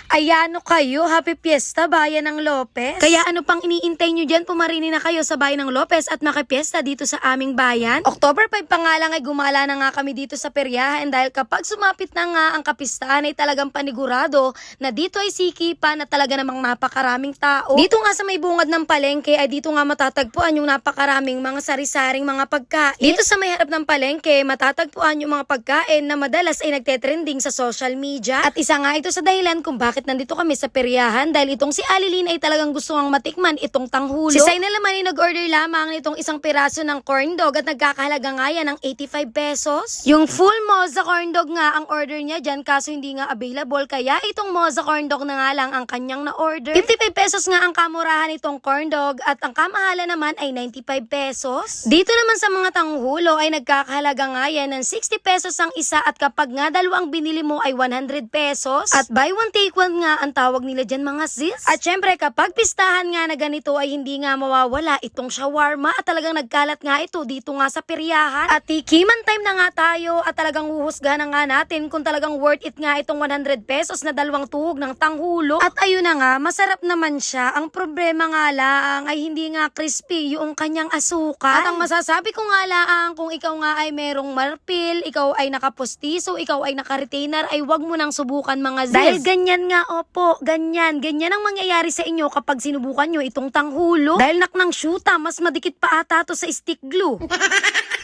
Ayano kayo, happy fiesta, bayan ng Lopez. Kaya ano pang iniintay nyo dyan, pumarini na kayo sa bayan ng Lopez at makipiesta dito sa aming bayan. October 5 pa nga lang ay gumala na nga kami dito sa peryahan dahil kapag sumapit na nga ang kapistahan ay talagang panigurado na dito ay sikipan na talaga namang napakaraming tao. Dito nga sa may bungad ng palengke ay dito nga matatagpuan yung napakaraming mga sari-saring mga pagkain. Dito sa may harap ng palengke, matatagpuan yung mga pagkain na madalas ay nagte-trending sa social media. At isa nga ito sa dahilan kung bakit nandito kami sa peryahan dahil itong si Alilin ay talagang gusto ngang matikman itong tanghulo. Si Sainel naman ay nag-order lamang nitong isang piraso ng corn dog at nagkakahalaga nga yan ng 85 pesos. Yung full moza corn dog nga ang order niya dyan kaso hindi nga available kaya itong moza corn dog na nga lang ang kanyang na-order. 55 pesos nga ang kamurahan nitong corn dog at ang kamahala naman ay 95 pesos. Dito naman sa mga tanghulo ay nagkakahalaga nga yan ng 60 pesos ang isa at kapag nga dalawang binili mo ay 100 pesos. At buy one take one nga ang tawag nila dyan mga sis. At syempre kapag pistahan nga na ganito ay hindi nga mawawala itong shawarma at talagang nagkalat nga ito dito nga sa peryahan. At tikiman time na nga tayo at talagang huhusgahan na nga natin kung talagang worth it nga itong 100 pesos na dalawang tuhog ng tanghulo. At ayun na nga, masarap naman siya. Ang problema nga lang ay hindi nga crispy yung kanyang asukal. At ang masasabi ko nga lang kung ikaw nga ay merong marpil, ikaw ay nakapostiso, ikaw ay naka-retainer ay wag mo nang subukan mga sis. Dahil ganyan nga opo, ganyan ang mangyayari sa inyo kapag sinubukan nyo itong tanghulo. Dahil naknang syuta, mas madikit pa ata to sa stick glue.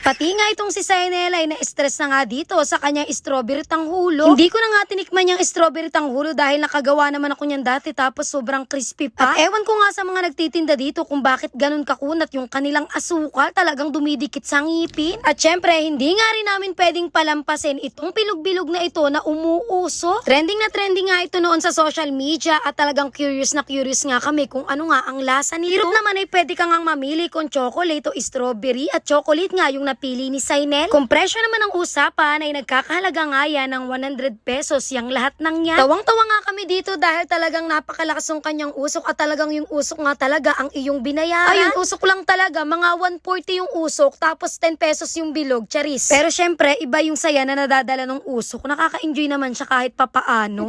Pati nga itong si Sainel ay na-stress na nga dito sa kanyang strawberry tanghulo. Hindi ko na nga tinikman yung strawberry tanghulo dahil nakagawa naman ako niyan dati tapos sobrang crispy pa. At ewan ko nga sa mga nagtitinda dito kung bakit ganun kakunat yung kanilang asukal, talagang dumidikit sa ngipin. At syempre, hindi nga rin namin pwedeng palampasin itong bilog-bilog na ito na umuuso. Trending na trending nga ito noon sa social media at talagang curious na curious nga kami kung ano nga ang lasa nito. Hirap naman ay pwede kang mamili kung chocolate o strawberry at chocolate nga yung napili ni Sainel. Kung presyo naman ang usapan ay nagkakahalaga nga yan ng 100 pesos yung lahat ng yan. Tawang-tawa nga kami dito dahil talagang napakalakas ng kanyang usok at talagang yung usok nga talaga ang iyong binayaran. Ayun, usok lang talaga. Mga 140 yung usok tapos 10 pesos yung bilog. Charis. Pero syempre, iba yung saya na nadadala ng usok. Nakaka-enjoy naman siya kahit papaano.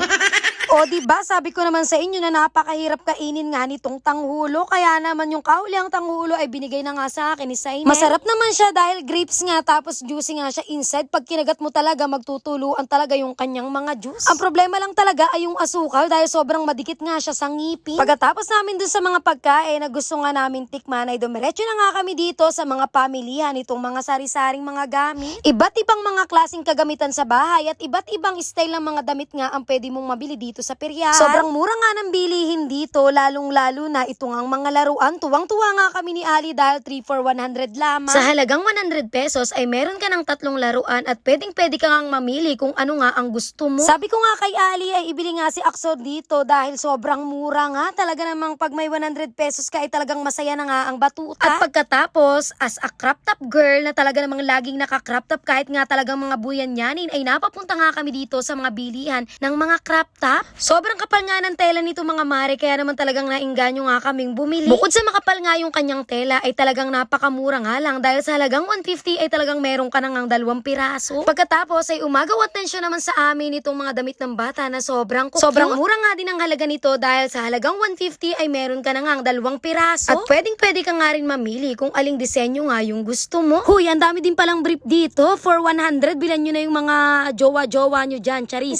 O diba, sabi ko naman sa inyo na napakahirap kainin nga nitong tanghulo. Kaya naman yung kahuliang tanghulo ay binigay na nga sa akin ni Sainel. Masarap naman siya dahil grapes nga tapos juicy nga siya inside. Pag kinagat mo talaga, magtutuluan talaga yung kanyang mga juice. Ang problema lang talaga ay yung asukal dahil sobrang madikit nga siya sa ngipin. Pagkatapos namin dun sa mga pagkain na gusto nga namin tikman ay dumiretso na nga kami dito sa mga pamilihan nitong mga sari-saring mga gamit. Iba't ibang mga klaseng kagamitan sa bahay at iba't ibang style ng mga damit nga ang pwede mong mabili dito sa peryahan. Sobrang mura nga ng bilihin dito, lalong-lalo na itong ang mga laruan. Tuwang-tuwa nga kami ni Ali dahil 3 for 100 lamang. Sa halagang 100 pesos ay meron ka ng 3 laruan at pwedeng-pwede ka ngang mamili kung ano nga ang gusto mo. Sabi ko nga kay Ali ay ibili nga si Axo dito dahil sobrang mura nga. Talaga namang pag may 100 pesos ka ay talagang masaya na nga ang batuta. At pagkatapos, as a crop top girl na talaga namang laging naka-crop top kahit nga talagang mga buyan-yanin ay napapunta nga kami dito sa mga bilihan ng mga crop top. Sobrang kapal nga ng tela nito mga mare kaya naman talagang nainganyo nga kaming bumili. Bukod sa makapal nga yung kanyang tela ay talagang napakamura nga lang dahil sa halagang 150 ay talagang meron ka nang 2 piraso. Pagkatapos ay umagaw atensyon naman sa amin itong mga damit ng bata na sobrang mura nga din ang halaga nito dahil sa halagang 150 ay meron ka nang 2 piraso. At pwedeng-pwede ka nga rin mamili kung aling disenyo nga yung gusto mo. Huy, ang dami din palang brief dito. For 100, bilan nyo na yung mga jowa-jowa nyo dyan, charis.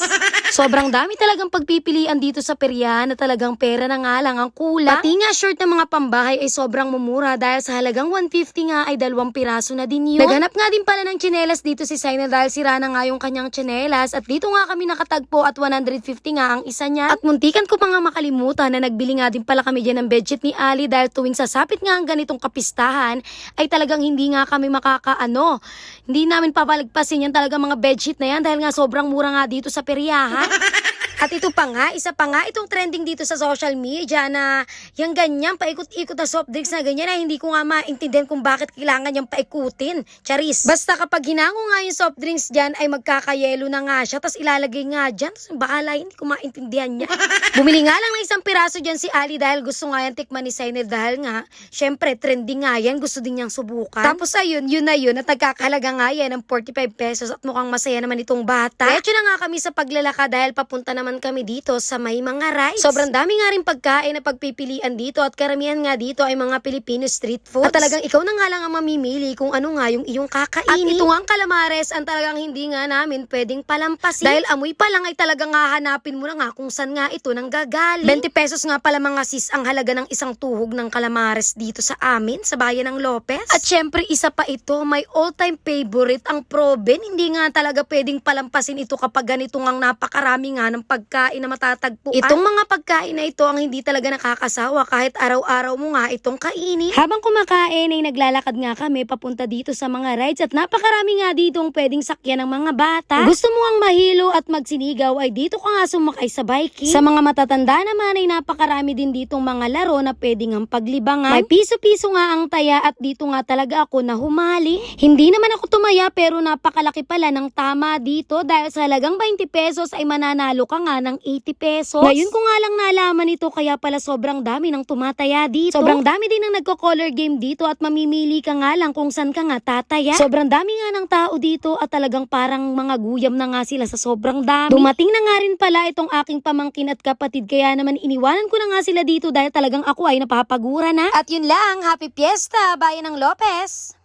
Sobrang dami talagang pagpipilian dito sa peryahan na talagang pera na nga lang ang kulang. Pati nga short ng mga pambahay ay sobrang mumura dahil sa halagang 150 nga ay 2 piraso na din yun. Naghanap nga din pala ng tsinelas dito si Sainel dahil sira na nga yung kanyang tsinelas at dito nga kami nakatagpo at 150 nga ang isa niya. At muntikan ko pa nga makalimutan na nagbili nga din pala kami dyan ng bedsheet ni Ali dahil tuwing sasapit nga ang ganitong kapistahan ay talagang hindi nga kami hindi namin papalagpasin yan talaga mga bedsheet na yan dahil nga sobrang mura nga dito sa peryahan. At ito pa nga, isa pa nga itong trending dito sa social media na yung ganyan, paikot-ikot na soft drinks na ganyan na hindi ko nga maintindihan kung bakit kailangan yung paikutin. Charis. Basta kapag hinango nga yung soft drinks dyan ay magkakayelo na nga siya tapos ilalagay nga dyan. Tapos bahala, hindi ko maintindihan niya. Bumili nga lang ng 1 piraso dyan si Ali dahil gusto nga yan tikman ni Sainel dahil nga, syempre trending nga yan, gusto din niyang subukan. Tapos ayun, yun na yun at nagkakahalaga nga yan ng 45 pesos at mukhang masaya naman itong bata. Kaya na nga kami sa paglalakad dahil papunta naman naman kami dito sa may mga rides. Sobrang dami nga rin pagkain na pagpipilian dito at karamihan nga dito ay mga Filipino street foods. At talagang ikaw na nga lang ang mamimili kung ano nga yung iyong kakainin. At ito nga ang calamares ang talagang hindi nga namin pwedeng palampasin. Dahil amoy pa lang ay talagang hahanapin mo na nga kung saan nga ito nang gagaling. 20 pesos nga pala mga sis ang halaga ng isang tuhog ng calamares dito sa amin sa bayan ng Lopez. At syempre isa pa ito, may all-time favorite ang Proben. Hindi nga talaga pwedeng palampasin ito kapag ganito ngang napakarami nga ng pagkain na matatagpuan. Itong mga pagkain na ito ang hindi talaga nakakasawa kahit araw-araw mo nga itong kainin. Habang kumakain ay naglalakad nga kami papunta dito sa mga rides at napakarami nga ditong pwedeng sakyan ng mga bata. Gusto mo ang mahilo at magsinigaw ay dito ka nga sumakay sa biking. Sa mga matatanda naman ay napakarami din ditong mga laro na pwedeng ang paglibangan. May piso-piso nga ang taya at dito nga talaga ako na humali. Hindi naman ako tumaya pero napakalaki pala ng tama dito dahil sa halagang 20 pesos ay mananalo ka nga ng 80 pesos. Ngayon ko nga lang nalaman ito kaya pala sobrang dami ng tumataya dito. Sobrang dami din ng nagko-color game dito at mamimili ka nga lang kung saan ka nga tataya. Sobrang dami nga ng tao dito at talagang parang mga guyam na nga sila sa sobrang dami. Dumating na nga rin pala itong aking pamangkin at kapatid kaya naman iniwanan ko na nga sila dito dahil talagang ako ay napapagura na. At yun lang, happy fiesta, bayan ng Lopez!